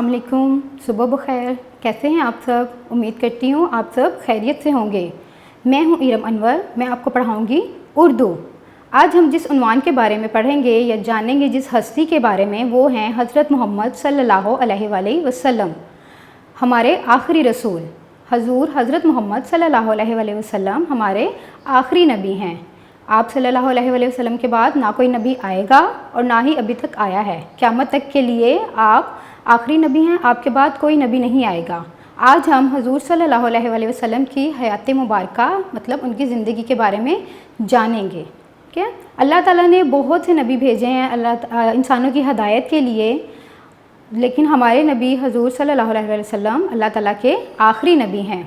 السلام علیکم، صبح بخیر۔ کیسے ہیں آپ سب؟ امید کرتی ہوں آپ سب خیریت سے ہوں گے۔ میں ہوں ارم انور، میں آپ کو پڑھاؤں گی اردو۔ آج ہم جس عنوان کے بارے میں پڑھیں گے یا جانیں گے جس ہستی کے بارے میں، وہ ہیں حضرت محمد صلی اللہ علیہ وآلہ وسلم، ہمارے آخری رسول۔ حضرت محمد صلی اللہ علیہ وآلہ وسلم ہمارے آخری نبی ہیں۔ آپ صلی اللہ علیہ وآلہ وسلم کے بعد نہ کوئی نبی آئے گا اور نہ ہی ابھی تک آیا ہے۔ قیامت تک کے لیے آپ آخری نبی ہیں، آپ کے بعد کوئی نبی نہیں آئے گا۔ آج ہم حضور صلی اللہ علیہ وآلہ وسلم کی حیات مبارکہ مطلب ان کی زندگی کے بارے میں جانیں گے۔ ٹھیک ہے؟ اللہ تعالیٰ نے بہت سے نبی بھیجے ہیں انسانوں کی ہدایت کے لیے، لیکن ہمارے نبی حضور صلی اللہ علیہ وسلم اللہ تعالیٰ کے آخری نبی ہیں۔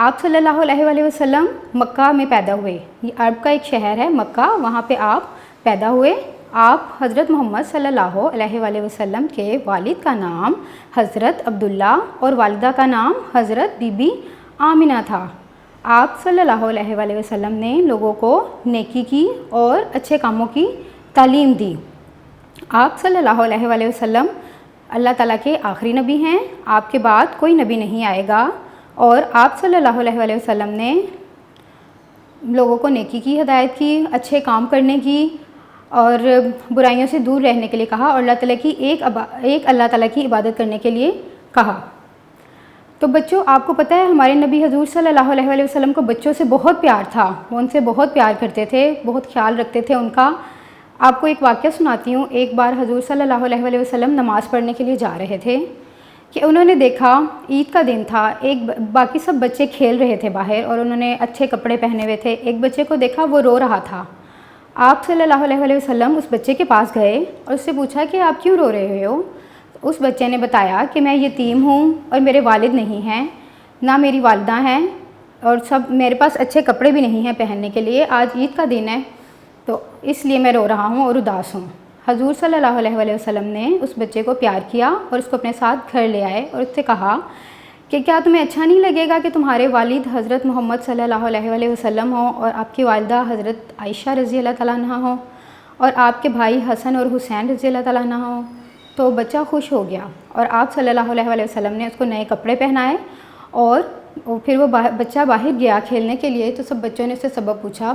آپ صلی اللہ علیہ وآلہ وسلم مکہ میں پیدا ہوئے۔ یہ عرب کا ایک شہر ہے مکہ، وہاں پہ آپ پیدا ہوئے۔ آپ حضرت محمد صلی اللہ علیہ وآلہ وسلم کے والد کا نام حضرت عبداللہ اور والدہ کا نام حضرت بی بی آمنہ تھا۔ آپ صلی اللہ علیہ وآلہ وسلم نے لوگوں کو نیکی کی اور اچھے کاموں کی تعلیم دی۔ آپ صلی اللہ علیہ وآلہ وسلم اللہ تعالیٰ کے آخری نبی ہیں، آپ کے بعد کوئی نبی نہیں آئے گا، اور آپ صلی اللہ علیہ وآلہ وسلم نے لوگوں کو نیکی کی ہدایت کی، اچھے کام کرنے کی اور برائیوں سے دور رہنے کے لیے کہا، اور اللہ تعالیٰ کی ایک اللہ تعالیٰ کی عبادت کرنے کے لیے کہا۔ تو بچوں، آپ کو پتہ ہے ہمارے نبی حضور صلی اللہ علیہ وآلہ وسلم کو بچوں سے بہت پیار تھا، وہ ان سے بہت پیار کرتے تھے، بہت خیال رکھتے تھے ان کا۔ آپ کو ایک واقعہ سناتی ہوں۔ ایک بار حضور صلی اللہ علیہ وآلہ وسلم نماز پڑھنے کے لیے جا رہے تھے کہ انہوں نے دیکھا عید کا دن تھا، باقی سب بچے کھیل رہے تھے باہر اور انہوں نے اچھے کپڑے پہنے ہوئے تھے۔ ایک بچے کو دیکھا، وہ رو رہا تھا۔ آپ صلی اللہ علیہ وآلہ وسلم اس بچے کے پاس گئے اور اس سے پوچھا کہ آپ کیوں رو رہے ہو؟ اس بچے نے بتایا کہ میں یتیم ہوں اور میرے والد نہیں ہیں، نہ میری والدہ ہیں، اور میرے پاس اچھے کپڑے بھی نہیں ہیں پہننے کے لیے، آج عید کا دن ہے تو اس لیے میں رو رہا ہوں اور اداس ہوں۔ حضور صلی اللہ علیہ وآلہ وسلم نے اس بچے کو پیار کیا اور اس کو اپنے ساتھ گھر لے آئے اور اس سے کہا کہ کیا تمہیں اچھا نہیں لگے گا کہ تمہارے والد حضرت محمد صلی اللہ علیہ وآلہ وسلم ہوں اور آپ کی والدہ حضرت عائشہ رضی اللہ تعالیٰ عنہا ہوں اور آپ کے بھائی حسن اور حسین رضی اللہ تعالیٰ عنہ ہوں؟ تو بچہ خوش ہو گیا اور آپ صلی اللہ علیہ وآلہ وسلم نے اس کو نئے کپڑے پہنائے، اور پھر وہ بچہ باہر گیا کھیلنے کے لیے۔ تو سب بچوں نے اس سے سبب پوچھا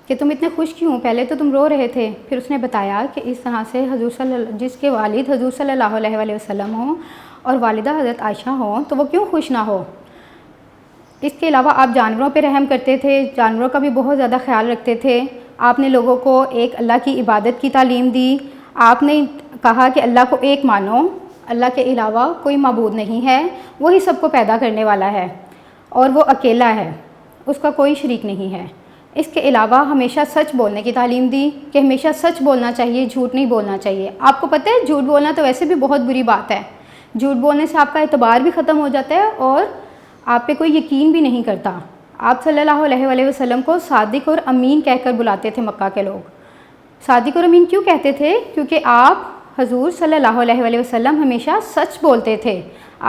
کہ تم اتنے خوش کیوں؟ پہلے تو تم رو رہے تھے۔ پھر اس نے بتایا کہ اس طرح سے جس کے والد حضور صلی اللہ علیہ وآلہ وسلم ہوں اور والدہ حضرت عائشہ ہوں تو وہ کیوں خوش نہ ہو۔ اس کے علاوہ آپ جانوروں پہ رحم کرتے تھے، جانوروں کا بھی بہت زیادہ خیال رکھتے تھے۔ آپ نے لوگوں کو ایک اللہ کی عبادت کی تعلیم دی۔ آپ نے کہا کہ اللہ کو ایک مانو، اللہ کے علاوہ کوئی معبود نہیں ہے، وہی سب کو پیدا کرنے والا ہے اور وہ اکیلا ہے، اس کا کوئی شریک نہیں ہے۔ اس کے علاوہ ہمیشہ سچ بولنے کی تعلیم دی کہ ہمیشہ سچ بولنا چاہیے، جھوٹ نہیں بولنا چاہیے۔ آپ کو پتہ ہے جھوٹ بولنا تو ویسے بھی بہت بری بات ہے۔ جھوٹ بولنے سے آپ کا اعتبار بھی ختم ہو جاتا ہے اور آپ پہ کوئی یقین بھی نہیں کرتا۔ آپ صلی اللہ علیہ وآلہ وسلم کو صادق اور امین کہہ کر بلاتے تھے مکہ کے لوگ۔ صادق اور امین کیوں کہتے تھے؟ کیونکہ آپ حضور صلی اللہ علیہ وآلہ وسلم ہمیشہ سچ بولتے تھے،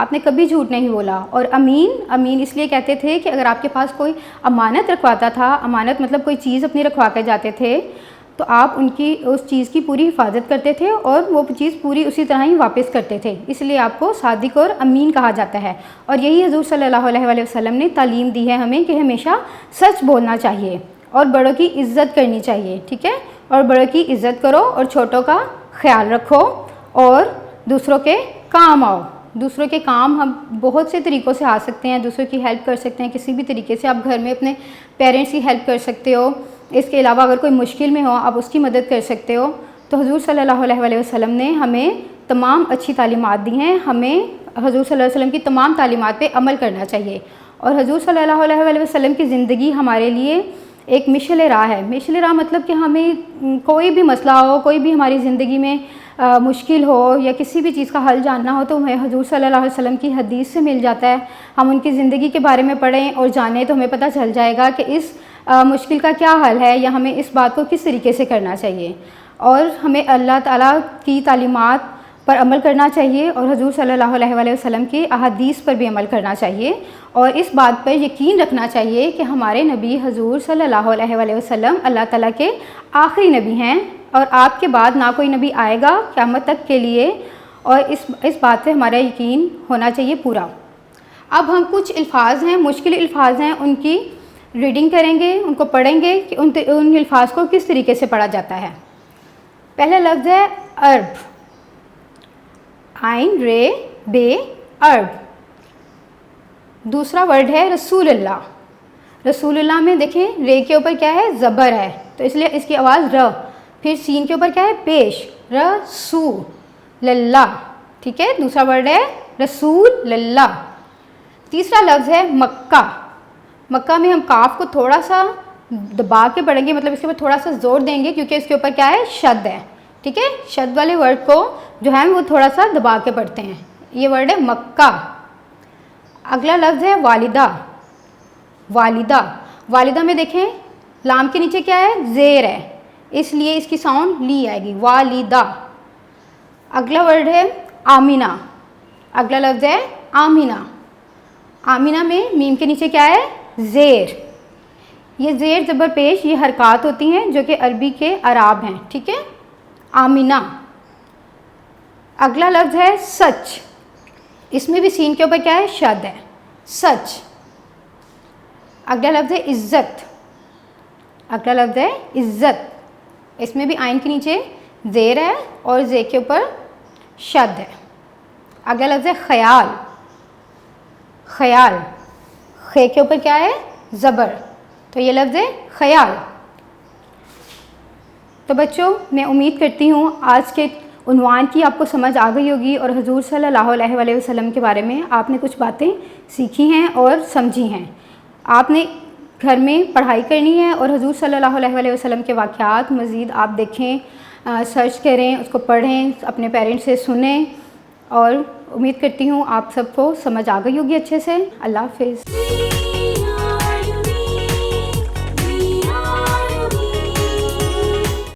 آپ نے کبھی جھوٹ نہیں بولا۔ اور امین اس لیے کہتے تھے کہ اگر آپ کے پاس کوئی امانت رکھواتا تھا، امانت مطلب کوئی چیز اپنی رکھوا کے جاتے تھے، تو آپ اس چیز کی پوری حفاظت کرتے تھے اور وہ چیز پوری اسی طرح ہی واپس کرتے تھے، اس لیے آپ کو صادق اور امین کہا جاتا ہے۔ اور یہی حضور صلی اللہ علیہ وآلہ وسلم نے تعلیم دی ہے ہمیں کہ ہمیشہ سچ بولنا چاہیے اور بڑوں کی عزت کرنی چاہیے، ٹھیک ہے؟ اور بڑوں کی عزت کرو اور چھوٹوں کا خیال رکھو اور دوسروں کے کام آؤ۔ دوسروں کے کام ہم بہت سے طریقوں سے آ سکتے ہیں، دوسروں کی ہیلپ کر سکتے ہیں، کسی بھی طریقے سے آپ گھر میں اپنے پیرنٹس کی ہیلپ کر سکتے ہو۔ اس کے علاوہ اگر کوئی مشکل میں ہو آپ اس کی مدد کر سکتے ہو۔ تو حضور صلی اللہ علیہ وآلہ وسلم نے ہمیں تمام اچھی تعلیمات دی ہیں، ہمیں حضور صلی اللہ علیہ وسلم کی تمام تعلیمات پہ عمل کرنا چاہیے۔ اور حضور صلی اللہ علیہ وآلہ وسلم کی زندگی ہمارے لیے ایک مشعل راہ ہے۔ مشعل راہ مطلب کہ ہمیں کوئی بھی مسئلہ ہو، کوئی بھی ہماری زندگی میں مشکل ہو یا کسی بھی چیز کا حل جاننا ہو تو ہمیں حضور صلی اللہ علیہ وسلم کی حدیث سے مل جاتا ہے۔ ہم ان کی زندگی کے بارے میں پڑھیں اور جانیں تو ہمیں پتہ چل جائے گا کہ اس مشکل کا کیا حل ہے یا ہمیں اس بات کو کس طریقے سے کرنا چاہیے، اور ہمیں اللہ تعالیٰ کی تعلیمات پر عمل کرنا چاہیے اور حضور صلی اللہ علیہ وآلہ وسلم کی احادیث پر بھی عمل کرنا چاہیے، اور اس بات پر یقین رکھنا چاہیے کہ ہمارے نبی حضور صلی اللہ علیہ وآلہ وسلم اللہ تعالیٰ کے آخری نبی ہیں اور آپ کے بعد نہ کوئی نبی آئے گا قیامت تک کے لیے، اور اس بات سے ہمارا یقین ہونا چاہیے پورا۔ اب ہم کچھ الفاظ ہیں، مشکل الفاظ ہیں، ان کی ریڈنگ کریں گے، ان کو پڑھیں گے کہ ان الفاظ کو کس طریقے سے پڑھا جاتا ہے۔ پہلا لفظ ہے عرب، عین رے بے عرب۔ دوسرا ورڈ ہے رسول اللہ۔ رسول اللہ میں دیکھیں رے کے اوپر کیا ہے؟ زبر ہے، تو اس لیے اس کی آواز ر۔ پھر سین کے اوپر کیا ہے؟ پیش، رسول اللہ، ٹھیک ہے۔ دوسرا ورڈ ہے رسول اللہ۔ تیسرا لفظ ہے مکہ۔ مکہ میں ہم کاف کو تھوڑا سا دبا کے پڑھیں گے، مطلب اس کے اوپر تھوڑا سا زور دیں گے کیونکہ اس کے اوپر کیا ہے؟ شد ہے، ٹھیک ہے۔ شد والے ورڈ کو جو ہے وہ تھوڑا سا دبا کے پڑھتے ہیں۔ یہ ورڈ ہے مکہ۔ اگلا لفظ ہے والدہ۔ والدہ، والدہ میں دیکھیں لام کے نیچے کیا ہے؟ زیر ہے، اس لیے اس کی ساؤنڈ لی آئے گی، والدہ۔ اگلا ورڈ ہے آمینہ۔ اگلا لفظ ہے آمینہ۔ آمینہ میں میم کے نیچے کیا ہے؟ زیر۔ یہ زیر زبر پیش یہ حرکات ہوتی ہیں جو کہ عربی کے اعراب ہیں، ٹھیک ہے۔ آمینہ۔ اگلا لفظ ہے سچ۔ اس میں بھی سین کے اوپر کیا ہے؟ شد ہے، سچ۔ اگلا لفظ ہے عزت۔ اگلا لفظ ہے عزت، اس میں بھی عین کے نیچے زیر ہے اور زے کے اوپر شد ہے۔ اگلا لفظ ہے خیال۔ خیال، خے کے اوپر کیا ہے؟ زبر، تو یہ لفظ ہے خیال۔ تو بچوں میں امید کرتی ہوں آج کے عنوان کی آپ کو سمجھ آ گئی ہوگی اور حضور صلی اللہ علیہ وسلم کے بارے میں آپ نے کچھ باتیں سیکھی ہیں اور سمجھی ہیں۔ آپ نے گھر میں پڑھائی کرنی ہے اور حضور صلی اللہ علیہ وسلم کے واقعات مزید آپ دیکھیں، سرچ کریں، اس کو پڑھیں، اپنے پیرنٹس سے سنیں، اور امید کرتی ہوں آپ سب کو سمجھ آ گئی ہوگی اچھے سے۔ اللہ حافظ۔